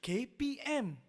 KPM.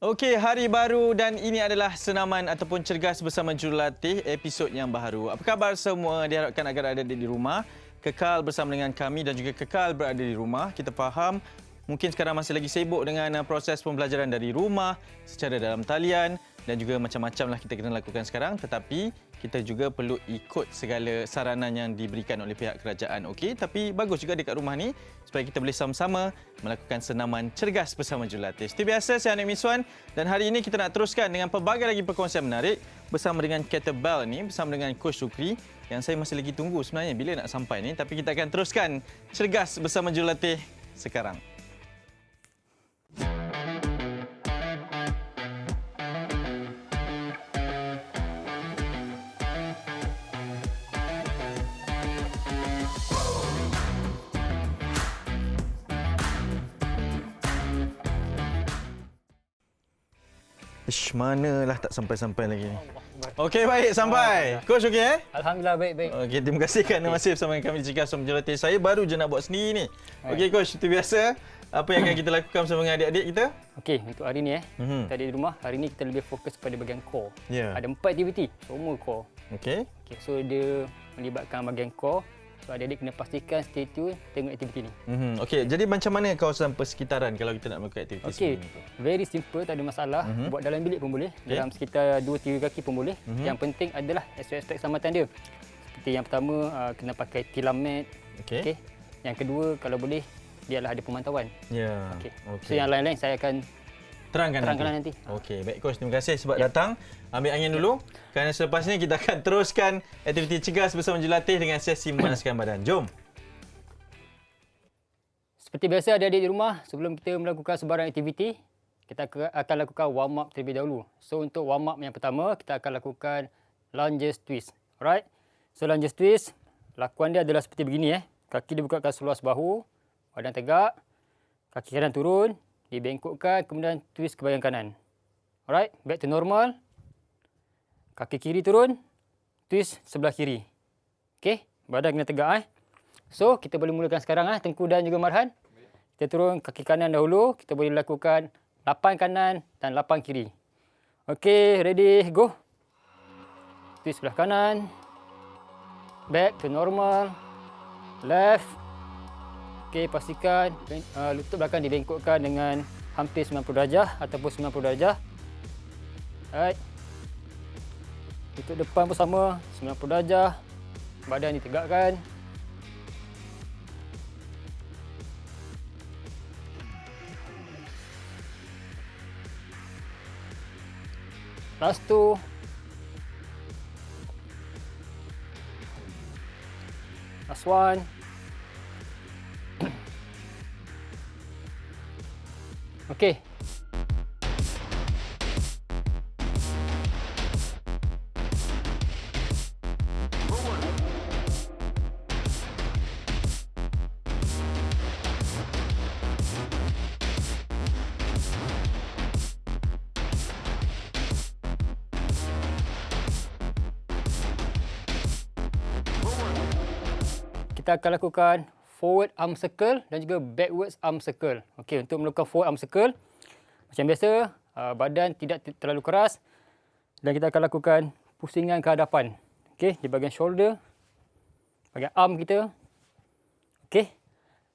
Okey, hari baru dan ini adalah senaman ataupun cergas bersama jurulatih episod yang baru. Apa khabar semua? Diharapkan agar ada di rumah, kekal bersama dengan kami dan juga kekal berada di rumah. Kita faham mungkin sekarang masih lagi sibuk dengan proses pembelajaran dari rumah secara dalam talian dan juga macam-macam lah kita kena lakukan sekarang, tetapi kita juga perlu ikut segala saranan yang diberikan oleh pihak kerajaan. Okey, tapi bagus juga dekat rumah ni supaya kita boleh sama-sama melakukan senaman cergas bersama jurulatih. Seperti biasa, saya Anik Miswan dan hari ini kita nak teruskan dengan pelbagai lagi perkongsian menarik bersama dengan Kettlebell ni, bersama dengan Coach Sukri yang saya masih lagi tunggu sebenarnya bila nak sampai ni, tapi kita akan teruskan cergas bersama jurulatih sekarang. Manalah tak sampai-sampai lagi ni. Okey, baik, sampai. Coach okey Alhamdulillah, baik. Okey, terima kasih kerana masih bersama kami di Cergas Bersama Jurulatih. Saya baru je nak buat sendiri ni. Okey Coach, seperti biasa, apa yang akan kita lakukan bersama dengan adik-adik kita? Okey, untuk hari ni kita ada di rumah. Hari ni kita lebih fokus pada bahagian core. Ya. Ada 4 aktiviti, semua core. Okey. Okey, so dia melibatkan bahagian core. So adik-adik kena pastikan stay tune tengok aktiviti ni. Okey, jadi macam mana kawasan persekitaran kalau kita nak melakukan aktiviti Okey, seperti ni? very simple, tak ada masalah. Buat dalam bilik pun boleh, dalam sekitar 2-3 kaki pun boleh. Yang penting adalah aspek-aspek keselamatan dia. Seperti yang pertama, kena pakai tilam mat. Okey. Yang kedua, kalau boleh, biarlah ada pemantauan. Ya. Okey. Okey. So yang lain-lain saya akan terangkan nanti. Okey, baik Coach, terima kasih sebab datang. Ambil angin dulu. Kerana selepas ni kita akan teruskan aktiviti cergas bersama jurulatih dengan sesi memanaskan badan. Jom. Seperti biasa adik-adik di rumah, sebelum kita melakukan sebarang aktiviti, kita akan lakukan warm up terlebih dahulu. So untuk warm up yang pertama, kita akan lakukan lunges twist. Alright. So lunges twist, lakuan dia adalah seperti begini Kaki dibukakan seluas bahu, badan tegak, kaki kanan turun, dibengkokkan, kemudian twist ke bahagian kanan. Alright, back to normal. Kaki kiri turun, twist sebelah kiri. Okey, badan kena tegak So, kita boleh mulakan sekarang Tengku dan juga Marhan. Kita turun kaki kanan dahulu, kita boleh lakukan 8 kanan dan 8 kiri. Okey, ready, go. Twist sebelah kanan. Back to normal. Left. Okey, pastikan lutut belakang dibengkokkan dengan hampir 90 darjah ataupun 90 darjah. Alright. Lutut depan pun sama, 90 darjah. Badan ditegakkan. Last two. Last one. Okey. Kita akan lakukan forward arm circle dan juga backwards arm circle. Okey, untuk melakukan forward arm circle, macam biasa, badan tidak terlalu keras dan kita akan lakukan pusingan ke hadapan. Okey, di bahagian shoulder, bahagian arm kita. Okey.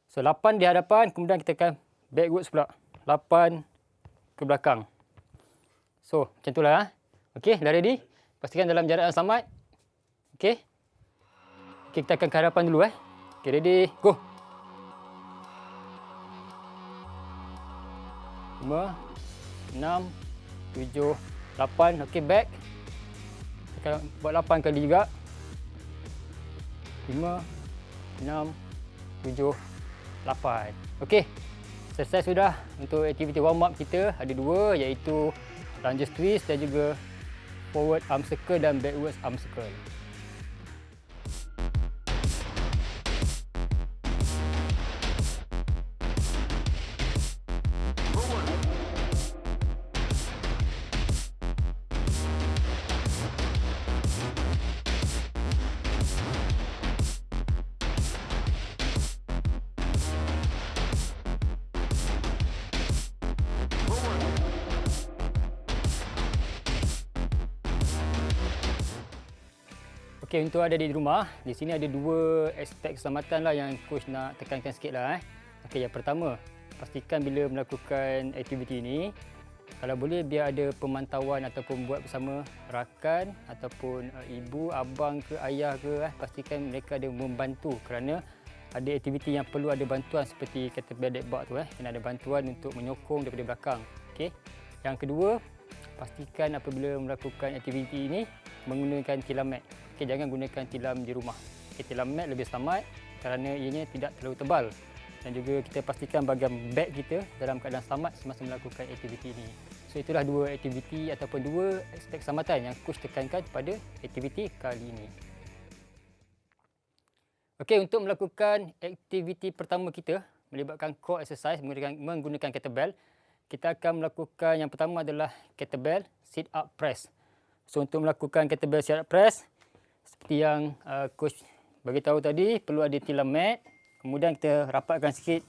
So 8 di hadapan, kemudian kita akan backwards pula. 8 ke belakang. So, macam itulah. Okey, dah ready? Pastikan dalam jarak yang selamat. Okey. Okey, kita akan ke hadapan dulu Okey, ready, go. 5, 6, 7, 8. Okey, back. Kita akan buat 8 kali juga. 5, 6, 7, 8. Okey. Selesai sudah untuk aktiviti warm up kita. Ada 2 iaitu lunges twist dan juga forward arm circle dan backwards arm circle. Okey, untuk adik-adik di rumah, di sini ada dua aspek keselamatan lah yang coach nak tekankan sikit lah. Okey, yang pertama, pastikan bila melakukan aktiviti ini, kalau boleh biar ada pemantauan ataupun buat bersama rakan ataupun ibu, abang ke ayah ke, pastikan mereka ada membantu kerana ada aktiviti yang perlu ada bantuan seperti kata bedek bak tu, kena ada bantuan untuk menyokong daripada belakang. Okey. Yang kedua, pastikan apabila melakukan aktiviti ini menggunakan tilam mat. Okey, jangan gunakan tilam di rumah. Okey, tilam mat lebih selamat kerana ianya tidak terlalu tebal. Dan juga kita pastikan bahagian beg kita dalam keadaan selamat semasa melakukan aktiviti ini. So itulah dua aktiviti ataupun dua aspek keselamatan yang coach tekankan pada aktiviti kali ini. Okey, untuk melakukan aktiviti pertama kita melibatkan core exercise menggunakan kettlebell, kita akan melakukan yang pertama adalah kettlebell sit up press. So untuk melakukan kettlebell sit up press, seperti yang coach bagi tahu tadi, perlu ada tilam mat. Kemudian kita rapatkan sikit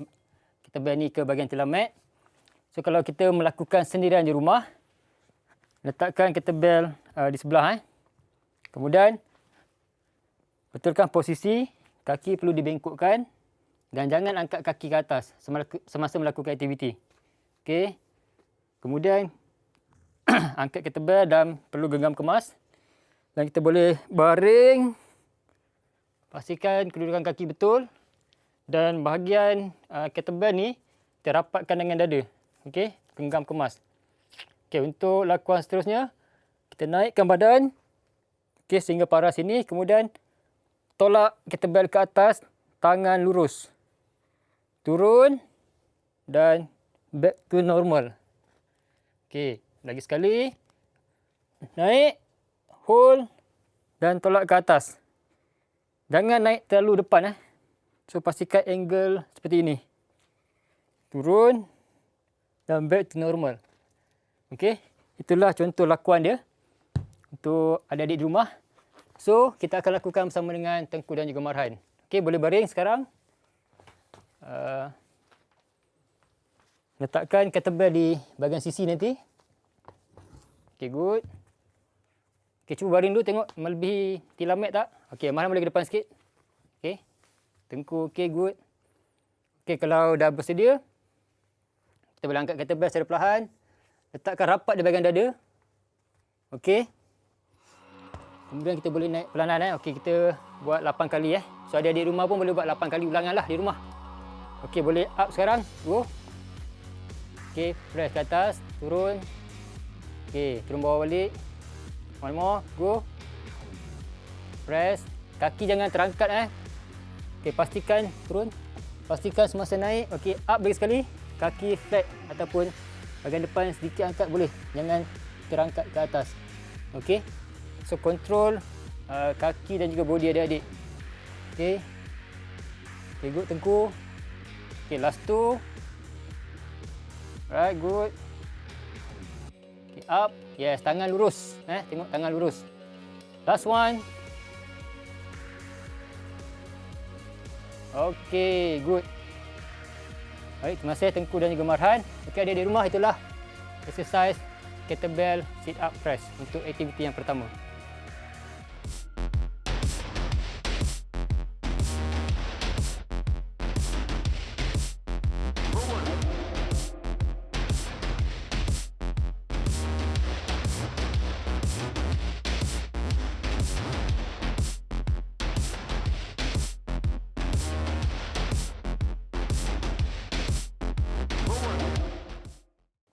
kettlebell ni ke bahagian tilam mat. So kalau kita melakukan sendirian di rumah, letakkan kettlebell di sebelah. Kemudian betulkan posisi, kaki perlu dibengkokkan dan jangan angkat kaki ke atas semasa melakukan aktiviti. Okey. Kemudian angkat kettlebell dan perlu genggam kemas. Dan kita boleh baring. Pastikan kedudukan kaki betul. Dan bahagian kettlebell ni kita rapatkan dengan dada. Okey, genggam kemas. Okey, untuk lakuan seterusnya, kita naikkan badan. Okey, sehingga paras sini. Kemudian tolak kettlebell ke atas, tangan lurus. Turun dan back to normal. Okey, lagi sekali. Naik, hold dan tolak ke atas. Jangan naik terlalu depan. So pastikan angle seperti ini. Turun dan back to normal. Okey, itulah contoh lakuan dia untuk adik-adik di rumah. So kita akan lakukan bersama dengan Tengku dan juga Marhan. Okey, boleh baring sekarang. Letakkan kettlebell di bahagian sisi nanti. Okey, good. Okey, cuba baring dulu tengok melebihi tilam mat tak. Okey, Marhan boleh ke depan sikit. Okey. Tengku okey, good. Okey, kalau dah bersedia, kita boleh angkat kettlebell secara perlahan. Letakkan rapat di bahagian dada. Okey. Kemudian kita boleh naik perlahan. Okey, kita buat 8 kali. So adik-adik di rumah pun boleh buat 8 kali ulangan lah di rumah. Okey, boleh up sekarang. Go. Okey, press ke atas. Turun. Okey, turun bawah balik. One more. Go. Press. Kaki jangan terangkat. Okey, pastikan turun. Pastikan semasa naik. Okey, up lagi sekali. Kaki flat ataupun bahagian depan sedikit angkat boleh. Jangan terangkat ke atas. Okey. So, control kaki dan juga body adik-adik. Okey. Okey, good Tengku. Okey, last two. Right, good. Okey, up. Yes, tangan lurus. Tengok tangan lurus. Last one. Okey, good. Baik, terima kasih Tengku dan juga Marhan. Okey, adik-adik rumah, itulah exercise kettlebell sit up press untuk aktiviti yang pertama.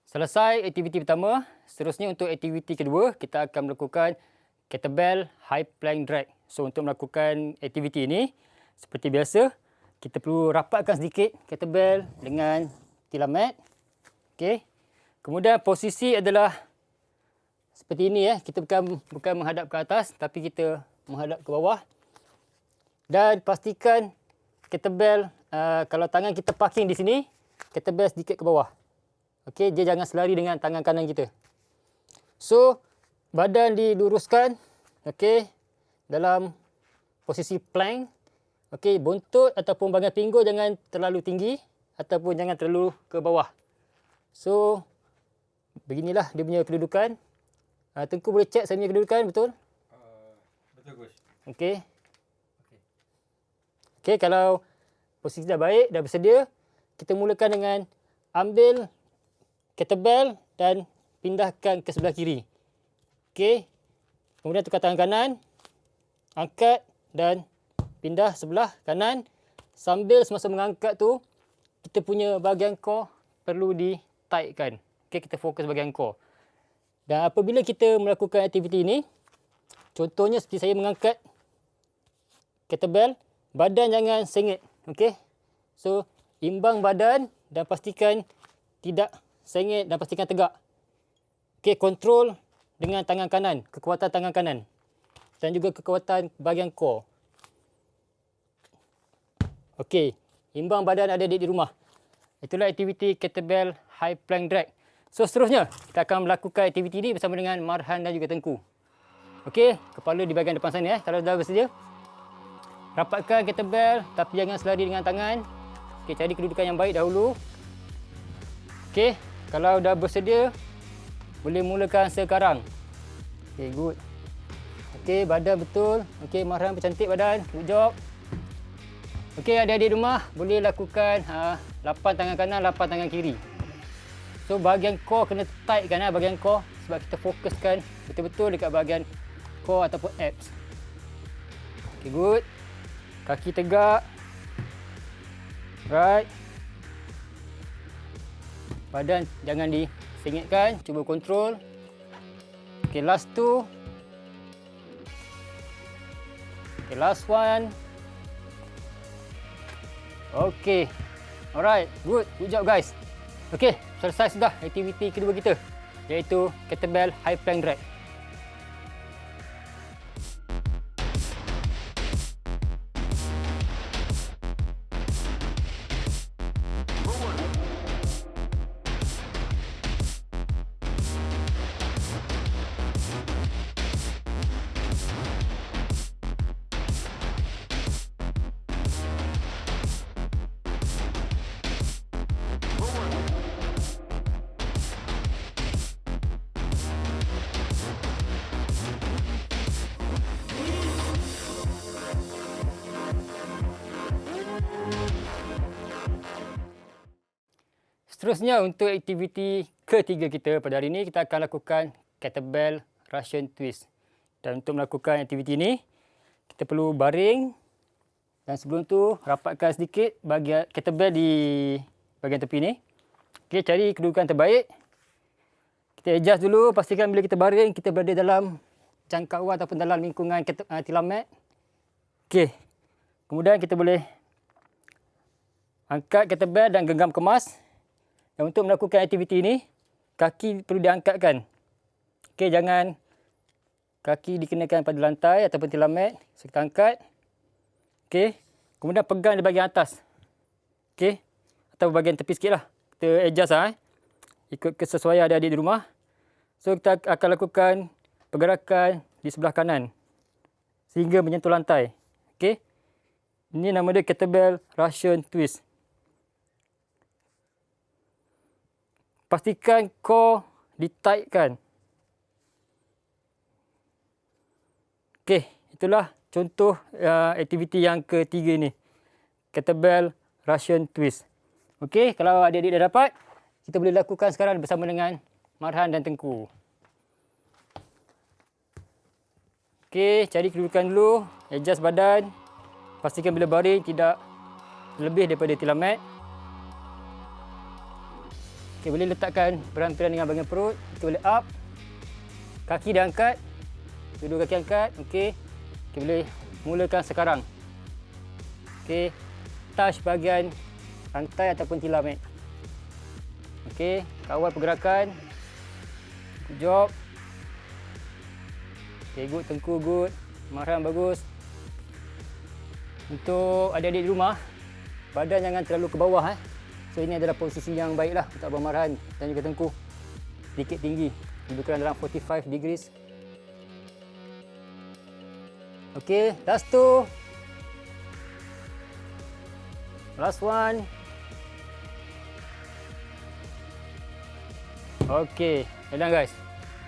Selesai aktiviti pertama, seterusnya untuk aktiviti kedua, kita akan melakukan kettlebell high plank drag. So untuk melakukan aktiviti ini, seperti biasa, kita perlu rapatkan sedikit kettlebell dengan tilam mat. Okey. Kemudian posisi adalah seperti ini kita bukan menghadap ke atas tapi kita menghadap ke bawah. Dan pastikan kettlebell kalau tangan kita parking di sini, kettlebell sedikit ke bawah. Okey, dia jangan selari dengan tangan kanan kita. So, badan diluruskan, okey, dalam posisi plank. Okey, buntut ataupun bahagian pinggul jangan terlalu tinggi ataupun jangan terlalu ke bawah. So, beginilah dia punya kedudukan. Tengku boleh cek saya punya kedudukan, betul? Betul, Coach. Okey. Okey, kalau posisi dah baik, dah bersedia, kita mulakan dengan ambil kettlebell dan pindahkan ke sebelah kiri. Okey. Kemudian tukar tangan kanan, angkat dan pindah sebelah kanan. Sambil semasa mengangkat tu, kita punya bahagian core perlu di-tightkan. Okey, kita fokus bahagian core. Dan apabila kita melakukan aktiviti ini, contohnya seperti saya mengangkat kettlebell, badan jangan sengit. Okey. So, imbang badan dan pastikan tidak sengit dan pastikan tegak. Okey, kontrol dengan tangan kanan, kekuatan tangan kanan dan juga kekuatan bahagian core. Okey, imbang badan ada di rumah. Itulah aktiviti kettlebell high plank drag. So, seterusnya kita akan melakukan aktiviti ini bersama dengan Marhan dan juga Tengku. Okey, kepala di bahagian depan sana kalau dah bersedia. Rapatkan kettlebell tapi jangan selari dengan tangan. Okey, cari kedudukan yang baik dahulu. Okey, kalau dah bersedia, boleh mulakan sekarang. Okey, good. Okey, badan betul. Okey, Marhan bercantik badan. Good job. Okey, adik-adik rumah boleh lakukan 8 tangan kanan, 8 tangan kiri. So, bahagian core kena tight kan, bahagian core. Sebab kita fokuskan betul-betul dekat bahagian core ataupun abs. Okey, good. Kaki tegak. Right. Badan jangan disengitkan, cuba kontrol. Okey, last two. Okey, last one. Okey. Alright, good. Good job guys. Okey, selesai sudah aktiviti kedua kita, iaitu kettlebell high plank drag. Seterusnya untuk aktiviti ketiga kita pada hari ini, kita akan lakukan kettlebell Russian twist. Dan untuk melakukan aktiviti ini, kita perlu baring dan sebelum tu rapatkan sedikit bahagian kettlebell di bahagian tepi ni. Okey, cari kedudukan terbaik. Kita adjust dulu, pastikan bila kita baring kita berada dalam jangkauan ataupun dalam lingkungan tilam mat. Okey. Kemudian kita boleh angkat kettlebell dan genggam kemas. Dan untuk melakukan aktiviti ini, kaki perlu diangkatkan. Okey, jangan kaki dikenakan pada lantai ataupun tilam mat. So, kita angkat. Okey. Kemudian pegang di bahagian atas. Okey. Atau bahagian tepi sikitlah. Kita adjust ikut kesesuaian adik-adik di rumah. So, kita akan lakukan pergerakan di sebelah kanan sehingga menyentuh lantai. Okey. Ini nama dia kettlebell Russian twist. Pastikan core di-tightkan. Okey, itulah contoh aktiviti yang ketiga ini. Kettlebell Russian twist. Okey, kalau adik-adik dah dapat, kita boleh lakukan sekarang bersama dengan Marhan dan Tengku. Okey, cari kedudukan dulu, adjust badan. Pastikan bila baring tidak lebih daripada tilam mat. Okey, boleh letakkan peran-peran dengan bahagian perut. Kita boleh up. Kaki diangkat. Kedua kaki angkat. Okey. Kita boleh mulakan sekarang. Okey. Touch bahagian lantai ataupun tilam mat. Okey. Kawal pergerakan. Good job. Okay, good. Tengku, good. Marhan, bagus. Untuk adik-adik di rumah, badan jangan terlalu ke bawah. So, ini adalah posisi yang baiklah untuk Abang Marhan dan juga Tengku. Sedikit tinggi. Dudukan dalam 45 degrees. Okay, last two. Last one. Okay, dah done guys.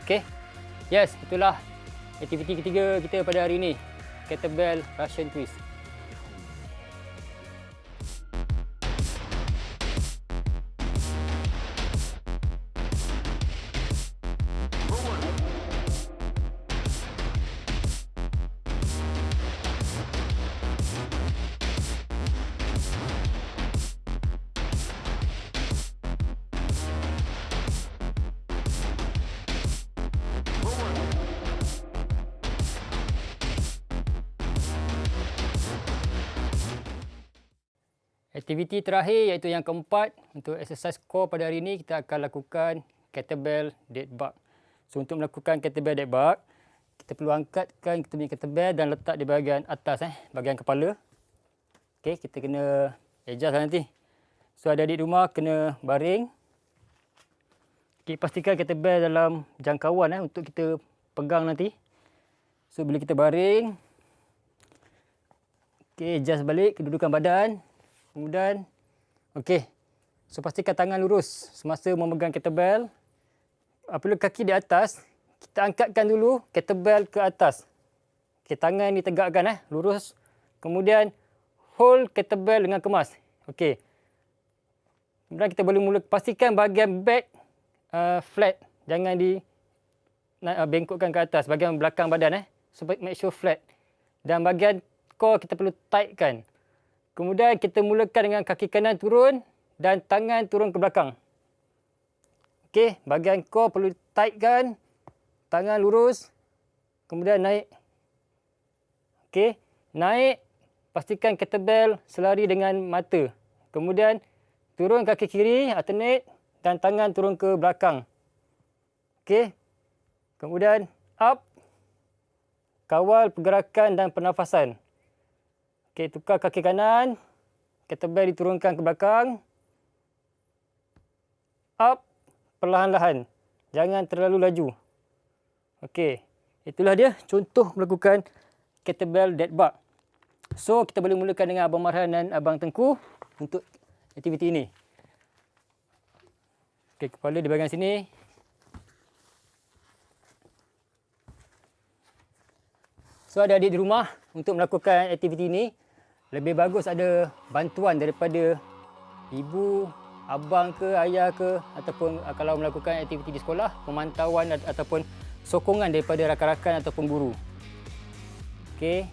Okay. Yes, itulah aktiviti ketiga kita pada hari ini. Kettlebell Russian Twist. Aktiviti terakhir iaitu yang keempat, untuk exercise core pada hari ini kita akan lakukan kettlebell dead bug. So untuk melakukan kettlebell dead bug, kita perlu angkatkan kita punya kettlebell dan letak di bahagian atas, bahagian kepala. Okey, kita kena adjust lah nanti. So adik-adik di rumah kena baring. Okey, pastikan kettlebell dalam jangkauan untuk kita pegang nanti. So bila kita baring, okey, adjust balik kedudukan badan. Kemudian, okey. So, pastikan tangan lurus semasa memegang kettlebell. Apabila kaki di atas, kita angkatkan dulu kettlebell ke atas. Okey, tangan ditegakkan, lurus. Kemudian, hold kettlebell dengan kemas. Okey. Kemudian, kita boleh mula pastikan bahagian back flat. Jangan bengkokkan ke atas, bahagian belakang badan. So, make sure flat. Dan bahagian core kita perlu tightkan. Kemudian kita mulakan dengan kaki kanan turun dan tangan turun ke belakang. Okey, bahagian core perlu tightkan. Tangan lurus. Kemudian naik. Okey, naik. Pastikan kettlebell selari dengan mata. Kemudian turun kaki kiri, alternate dan tangan turun ke belakang. Okey. Kemudian up. Kawal pergerakan dan pernafasan. Okey, tukar kaki kanan. Kettlebell diturunkan ke belakang. Up. Perlahan-lahan. Jangan terlalu laju. Okey. Itulah dia contoh melakukan kettlebell dead bug. So, kita boleh mulakan dengan Abang Marhan dan Abang Tengku untuk aktiviti ini. Okey, kepala di bahagian sini. So, adik-adik di rumah untuk melakukan aktiviti ini, lebih bagus ada bantuan daripada ibu, abang ke, ayah ke, ataupun kalau melakukan aktiviti di sekolah, pemantauan ataupun sokongan daripada rakan-rakan ataupun guru. Okey.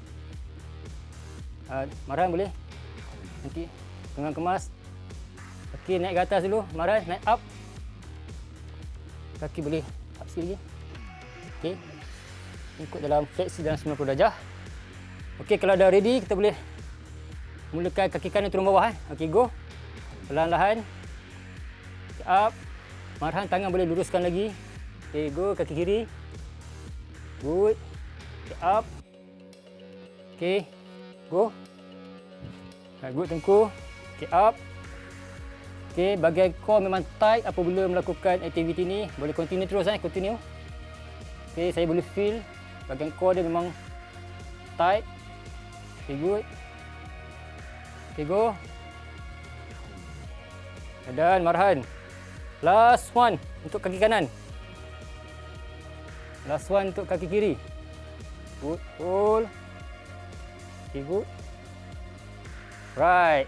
Marhan boleh? Nanti pegang kemas. Okey, naik ke atas dulu. Marhan, naik up. Kaki boleh up sikit lagi. Okey. Ikut dalam fleksi dalam 90 darjah. Okey, kalau dah ready, kita boleh mulakan kaki kanan turun bawah. Okey, go. Perlahan-lahan. Up. Marhan, tangan boleh luruskan lagi. Okey, go. Kaki kiri. Good. Okay, up. Okey. Go. Good, Tengku. Okey, up. Okey, bahagian core memang tight apabila melakukan aktiviti ni. Boleh continue terus, continue. Okey, saya boleh feel bahagian core dia memang tight. Okey, good. Okey, go. Dan Marhan. Last one untuk kaki kanan. Last one untuk kaki kiri. Good, hold. Okey, good. Right.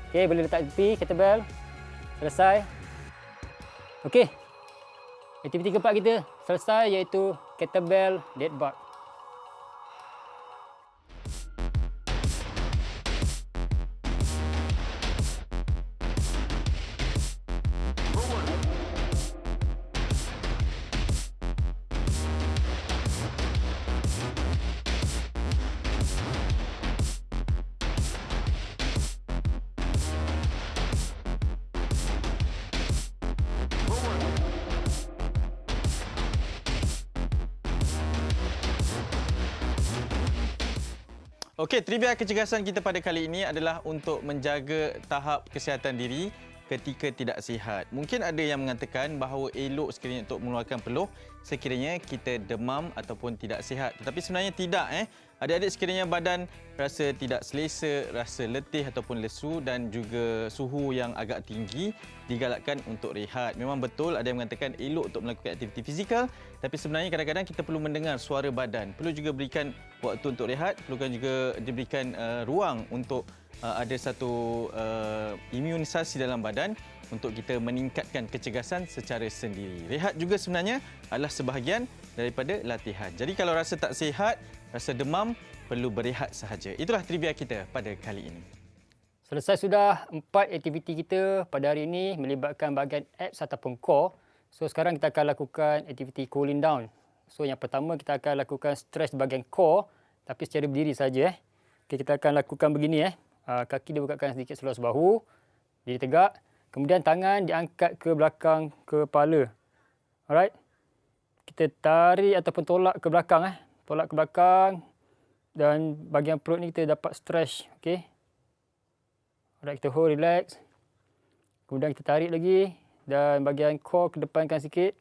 Okey, boleh letak tepi kettlebell. Selesai. Okey. Aktiviti keempat kita selesai iaitu kettlebell dead bug. Okey, trivia kecergasan kita pada kali ini adalah untuk menjaga tahap kesihatan diri ketika tidak sihat. Mungkin ada yang mengatakan bahawa elok sekiranya untuk mengeluarkan peluh sekiranya kita demam ataupun tidak sihat. Tetapi sebenarnya tidak. Adik-adik sekiranya badan rasa tidak selesa, rasa letih ataupun lesu dan juga suhu yang agak tinggi, digalakkan untuk rehat. Memang betul ada yang mengatakan elok untuk melakukan aktiviti fizikal, tapi sebenarnya kadang-kadang kita perlu mendengar suara badan. Perlu juga berikan waktu untuk rehat, perlukan juga diberikan ruang untuk ada satu imunisasi dalam badan untuk kita meningkatkan kecergasan secara sendiri. Rehat juga sebenarnya adalah sebahagian daripada latihan. Jadi kalau rasa tak sihat, rasa demam, perlu berehat sahaja. Itulah trivia kita pada kali ini. Selesai sudah 4 aktiviti kita pada hari ini melibatkan bahagian abs ataupun core. So sekarang kita akan lakukan aktiviti cooling down. So yang pertama kita akan lakukan stretch bahagian core tapi secara berdiri saja. Okay, kita akan lakukan begini. Kaki dibukakan sedikit seluas bahu, diri tegak. Kemudian tangan diangkat ke belakang kepala. Alright. Kita tarik ataupun tolak ke belakang. Tolak ke belakang dan bahagian perut ni kita dapat stretch. Okey. Alright, kita hold, relax. Kemudian kita tarik lagi dan bahagian core kedepankan sikit.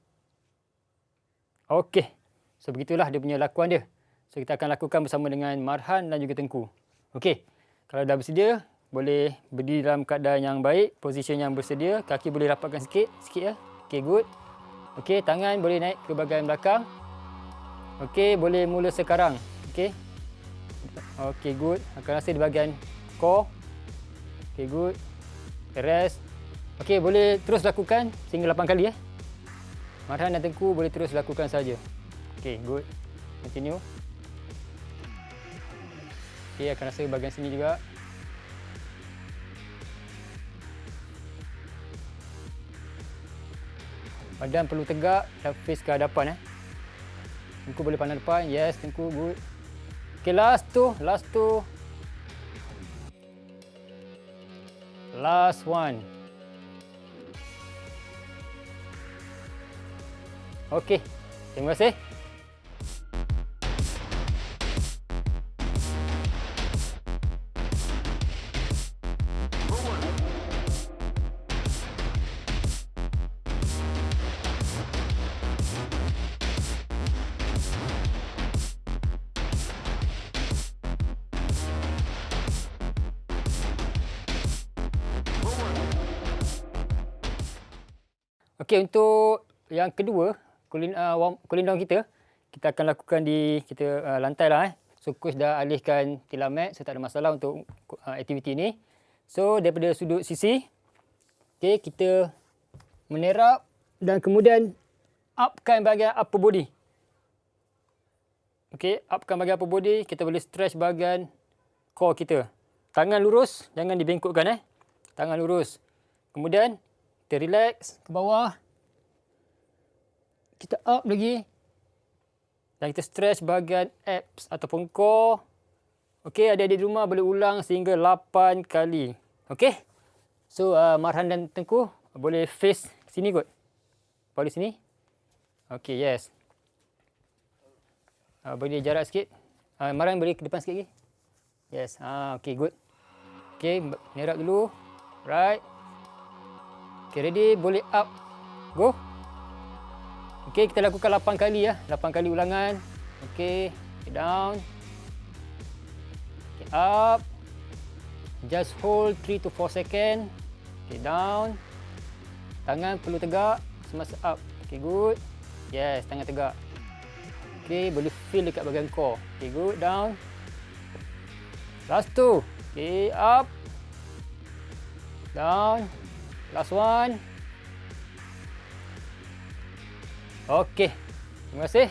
Okey. So begitulah dia punya lakuan dia. So kita akan lakukan bersama dengan Marhan dan juga Tengku. Okey. Kalau dah bersedia, boleh berdiri dalam keadaan yang baik, posisi yang bersedia, kaki boleh rapatkan sikit ya. Okey, good. Okey, tangan boleh naik ke bahagian belakang. Okey, boleh mula sekarang. Okey. Okey, good. Akan rasa di bahagian core. Okey, good. Rest. Okey, boleh terus lakukan sehingga 8 kali. Marhan dan Tengku boleh terus lakukan saja. Okey, good. Continue. Okey, akan rasa bahagian sini juga. Badan perlu tegak dan face ke hadapan. Tengku boleh pandang depan. Yes, Tengku, good. Okay, last two. Last one. Okay, terima kasih. Okey, untuk yang kedua, cooling down kita akan lakukan di lantai lah. So, coach dah alihkan tilam mat, so tak ada masalah untuk aktiviti ini. So, daripada sudut sisi, okey, kita menerap dan kemudian upkan bahagian upper body. Okey, upkan bahagian upper body, kita boleh stretch bahagian core kita. Tangan lurus, jangan dibengkokkan. Tangan lurus. Kemudian, kita relax ke bawah. Kita up lagi. Dan kita stretch bahagian abs ataupun core. Okey, adik-adik di rumah boleh ulang sehingga 8 kali. Okey. So, Marhan dan Tengku boleh face sini kot. Balik sini. Okey, yes. Boleh jarak sikit. Marhan boleh ke depan sikit lagi. Yes. Okey, good. Okey, nerap dulu. Right. Okay, ready? Boleh up. Go. Okay, kita lakukan 8 kali 8 kali ulangan. Okay, down. Okay, up. Just hold 3 to 4 second. Okay, down. Tangan perlu tegak semasa up. Okay, good. Yes, tangan tegak. Okay, boleh feel dekat bahagian core. Okay, good. Down. Last two. Okay, up. Down. Last one. Okey. Terima kasih.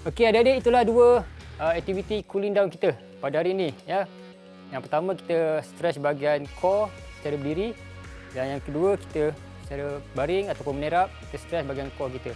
Okey, adik-adik, itulah 2 aktiviti cooling down kita pada hari ini. Yang pertama, kita stretch bahagian core secara berdiri. Dan yang kedua, kita secara baring ataupun menerap, kita stretch bahagian core kita.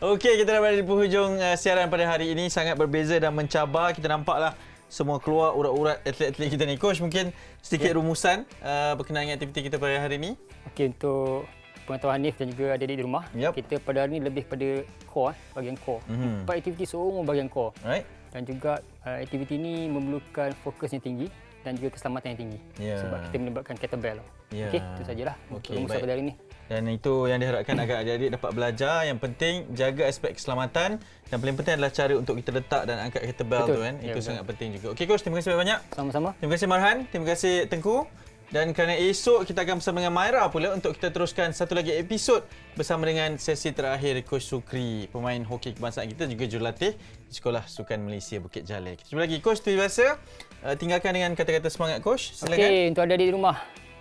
Okey, kita dah berada di penghujung siaran pada hari ini. Sangat berbeza dan mencabar. Kita nampaklah semua keluar urat-urat atlet-atlet kita ni. Coach, mungkin sedikit rumusan berkenaan dengan aktiviti kita pada hari ini. Okey, untuk pengetahuan Hanif dan juga adik-adik di rumah, kita pada hari ini lebih pada core, bahagian core. 4 aktiviti semua bahagian core. Alright. Dan juga aktiviti ini memerlukan fokus yang tinggi dan juga keselamatan yang tinggi. Sebab kita melibatkan kettlebell. Okey, itu sajalah untuk rumusan pada hari ini. Dan itu yang diharapkan agar adik-adik dapat belajar. Yang penting jaga aspek keselamatan dan paling penting adalah cara untuk kita letak dan angkat kettlebell tu kan. Itu sangat penting juga. Okey coach, terima kasih banyak. Sama-sama. Terima kasih Marhan, terima kasih Tengku. Dan kerana esok kita akan bersama dengan Maira pula untuk kita teruskan satu lagi episod bersama dengan sesi terakhir Coach Sukri, pemain hoki kebangsaan kita juga jurulatih di Sekolah Sukan Malaysia Bukit Jalil. Kita jumpa lagi coach, seperti biasa. Tinggalkan dengan kata-kata semangat coach. Silakan. Okey, untuk adik-adik di rumah,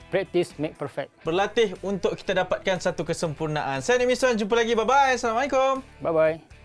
practice make perfect. Berlatih untuk kita dapatkan satu kesempurnaan. Saya Nick Miswan, jumpa lagi. Bye-bye. Assalamualaikum. Bye-bye.